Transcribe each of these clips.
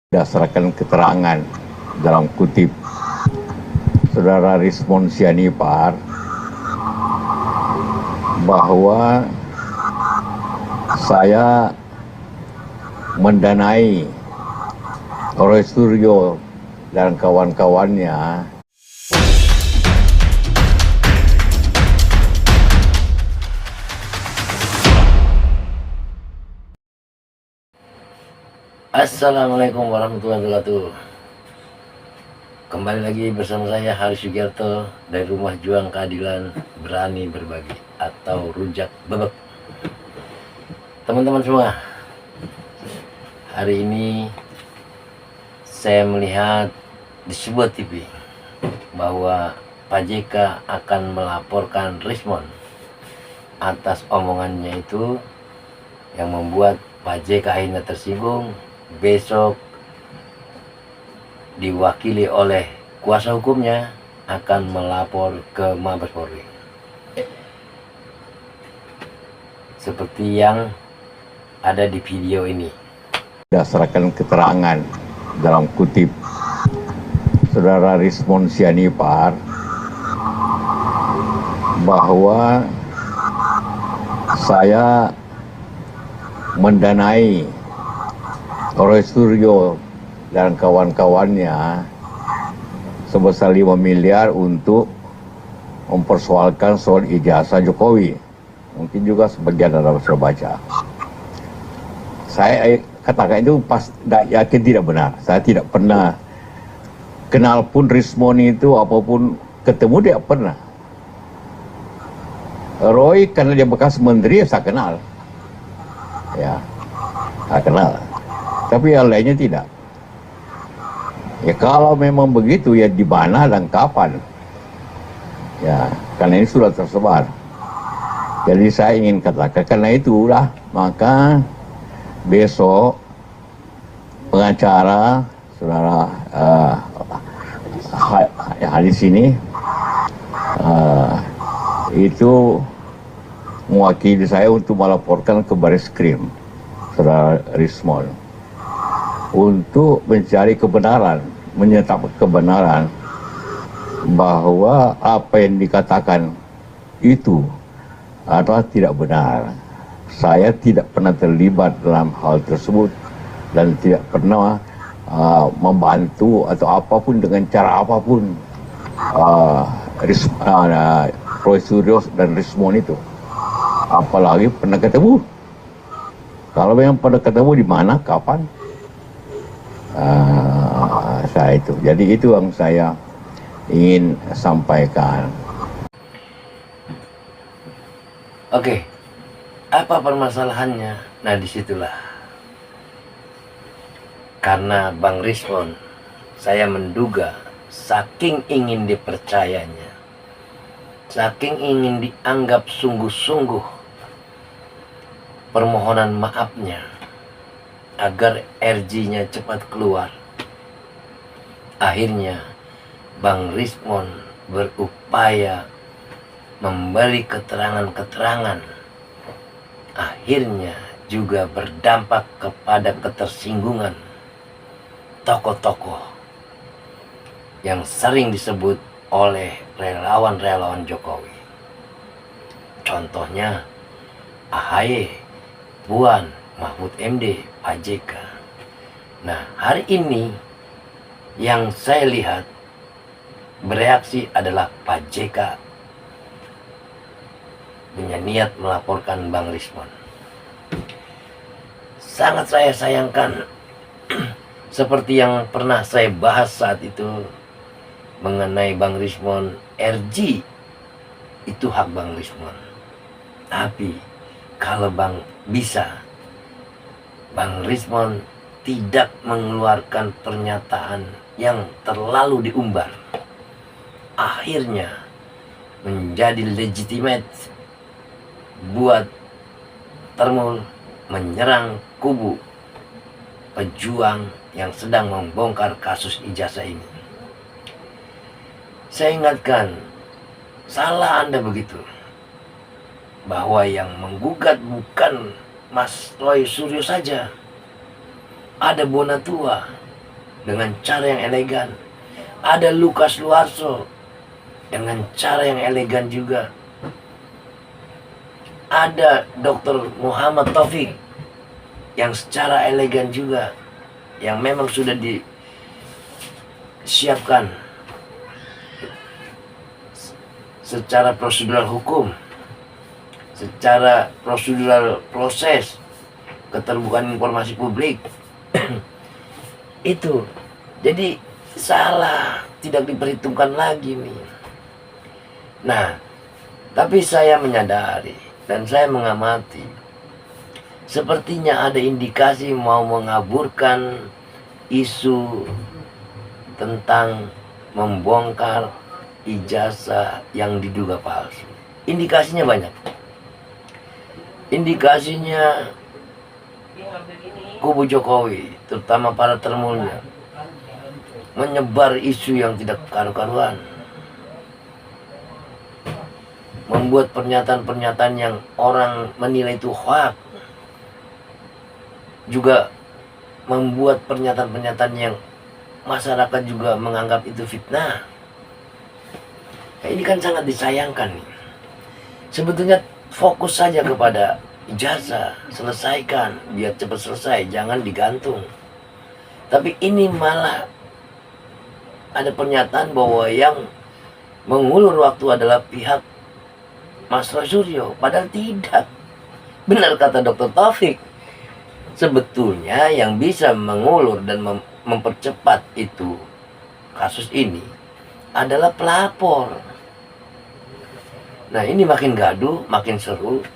berdasarkan keterangan dalam kutip Saudara Rismond Sianipar bahwa saya mendanai Roy Suryo dan kawan-kawannya. Assalamualaikum warahmatullahi wabarakatuh. Kembali lagi bersama saya Haris Sugiarto dari Rumah Juang Keadilan Berani Berbagi atau Rujak Bebek. Teman-teman semua, hari ini saya melihat di sebuah TV bahwa Pak JK akan melaporkan Rismond atas omongannya itu yang membuat Pak JK akhirnya tersinggung. Besok diwakili oleh kuasa hukumnya akan melapor ke Mabes Polri. Seperti yang ada di video ini. Berdasarkan keterangan dalam kutip Saudara Rismond Sianipar bahwa saya mendanai Roy Suryo dan kawan-kawannya sebesar 5 miliar untuk mempersoalkan soal ijazah Jokowi. Mungkin juga sebagian Anda sudah baca. Saya katakan itu yakin tidak benar. Saya tidak pernah kenal pun Rismond itu, apapun ketemu dia pernah. Roy karena dia bekas menteri, saya kenal. Ya, saya kenal. Tapi yang lainnya tidak. Ya kalau memang begitu, ya di mana dan kapan? Ya, karena ini sudah tersebar. Jadi saya ingin katakan, karena itulah maka besok pengacara saudara di sini itu mewakili saya untuk melaporkan ke Bareskrim saudara Rismond untuk mencari kebenaran, menyetapkan kebenaran bahwa apa yang dikatakan itu adalah tidak benar. Saya tidak pernah terlibat dalam hal tersebut dan tidak pernah membantu atau apapun dengan cara apapun Roy Suryo dan Rismond itu. Apalagi pernah ketemu. Kalau memang pernah ketemu, di mana, kapan? Saya itu. Jadi itu yang saya ingin sampaikan. Oke, apa permasalahannya? Nah, disitulah. Karena Bang Rismond, saya menduga saking ingin dipercayanya, saking ingin dianggap sungguh-sungguh permohonan maafnya agar RJ-nya cepat keluar. Akhirnya Bang Rismond berupaya memberi keterangan-keterangan. Akhirnya juga berdampak kepada ketersinggungan tokoh-tokoh yang sering disebut oleh relawan-relawan Jokowi. Contohnya AHY, Puan, Mahfud MD, Pak JK. Nah, hari ini yang saya lihat bereaksi adalah Pak JK punya niat melaporkan Bang Rismond. Sangat saya sayangkan seperti yang pernah saya bahas saat itu mengenai Bang Rismond, RJ itu hak Bang Rismond. Tapi kalau Bang Rismond tidak mengeluarkan pernyataan yang terlalu diumbar, akhirnya menjadi legitimate buat Termul menyerang kubu pejuang yang sedang membongkar kasus ijazah ini. Saya ingatkan, salah Anda begitu, bahwa yang menggugat bukan Mas Roy Suryo saja, ada Bonatua, dengan cara yang elegan. Ada Lukas Luarso dengan cara yang elegan juga. Ada Dr. Muhammad Taufik yang secara elegan juga, yang memang sudah disiapkan secara prosedural hukum, secara prosedural proses keterbukaan informasi publik. Itu jadi salah, tidak diperhitungkan lagi nih. Nah, tapi saya menyadari dan saya mengamati, sepertinya ada indikasi mau mengaburkan isu tentang membongkar ijazah yang diduga palsu. Indikasinya banyak. Indikasinya kubu Jokowi, terutama para termulnya, menyebar isu yang tidak karu-karuan, membuat pernyataan-pernyataan yang orang menilai itu hoax, juga membuat pernyataan-pernyataan yang masyarakat juga menganggap itu fitnah. Nah, ini kan sangat disayangkan nih. Sebetulnya fokus saja kepada ijazah, selesaikan biar cepat selesai, jangan digantung. Tapi ini malah ada pernyataan bahwa yang mengulur waktu adalah pihak Mas Roy Suryo, padahal tidak. Benar kata Dr. Taufik, sebetulnya yang bisa mengulur dan mempercepat itu kasus ini adalah pelapor. Nah, ini makin gaduh, makin seru.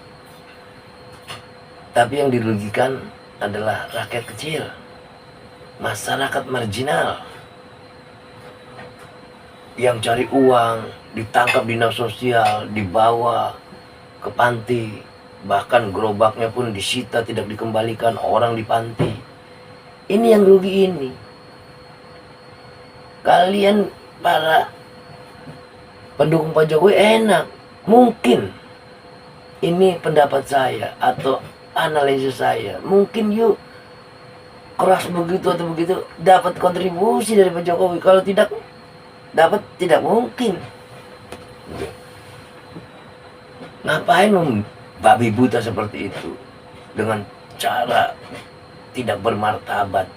Tapi yang dirugikan adalah rakyat kecil, masyarakat marginal yang cari uang, ditangkap dinas sosial, dibawa ke panti, bahkan gerobaknya pun disita, tidak dikembalikan, orang di panti. Ini yang rugi ini. Kalian para pendukung Pak Jokowi enak, mungkin ini pendapat saya atau analisis saya, mungkin yuk keras begitu atau begitu dapat kontribusi dari Pak Jokowi. Kalau tidak dapat, tidak mungkin. Ngapain membabi buta seperti itu dengan cara tidak bermartabat,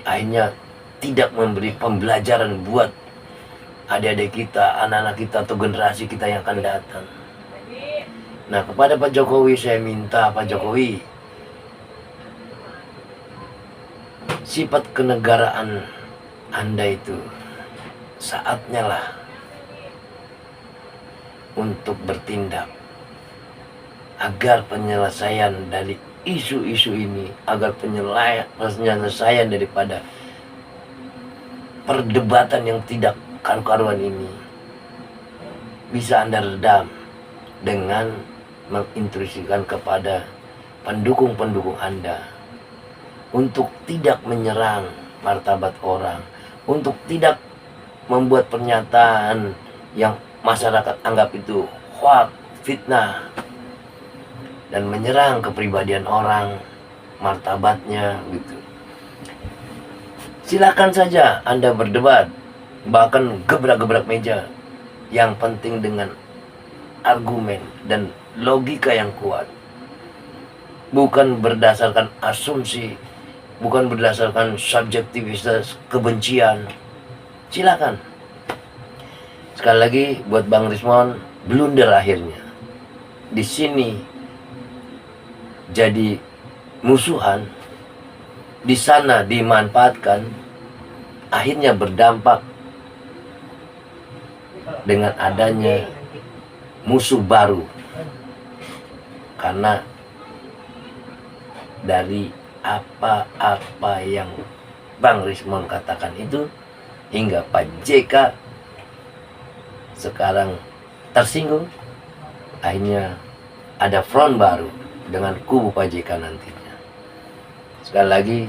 akhirnya tidak memberi pembelajaran buat adik-adik kita, anak-anak kita atau generasi kita yang akan datang. Nah, kepada Pak Jokowi saya minta, Pak Jokowi, sifat kenegaraan Anda itu saatnya lah untuk bertindak agar penyelesaian dari isu-isu ini, agar penyelesaian daripada perdebatan yang tidak karu-karuan ini bisa Anda redam dengan menginstruksikan kepada pendukung-pendukung Anda untuk tidak menyerang martabat orang, untuk tidak membuat pernyataan yang masyarakat anggap itu hoax, fitnah, dan menyerang kepribadian orang, martabatnya gitu. Silakan saja Anda berdebat, bahkan gebrak-gebrak meja. Yang penting dengan argumen dan logika yang kuat, bukan berdasarkan asumsi, bukan berdasarkan subjektivitas kebencian. Silakan. Sekali lagi buat Bang Rismon, blunder akhirnya. Di sini jadi musuhan, di sana dimanfaatkan, akhirnya berdampak dengan adanya musuh baru. Karena dari apa-apa yang Bang Rismon katakan itu, hingga Pak JK sekarang tersinggung, akhirnya ada front baru dengan kubu Pak JK nantinya. Sekali lagi,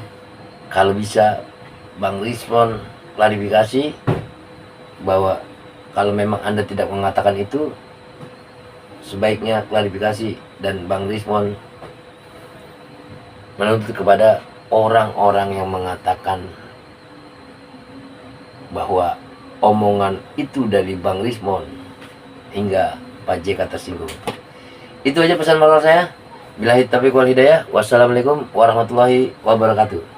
kalau bisa Bang Rismon klarifikasi bahwa kalau memang Anda tidak mengatakan itu, sebaiknya klarifikasi, dan Bang Rismon menuntut kepada orang-orang yang mengatakan bahwa omongan itu dari Bang Rismon hingga Pak JK tersinggung. Itu aja pesan moral saya. Billahi taufiq wal hidayah. Wassalamualaikum warahmatullahi wabarakatuh.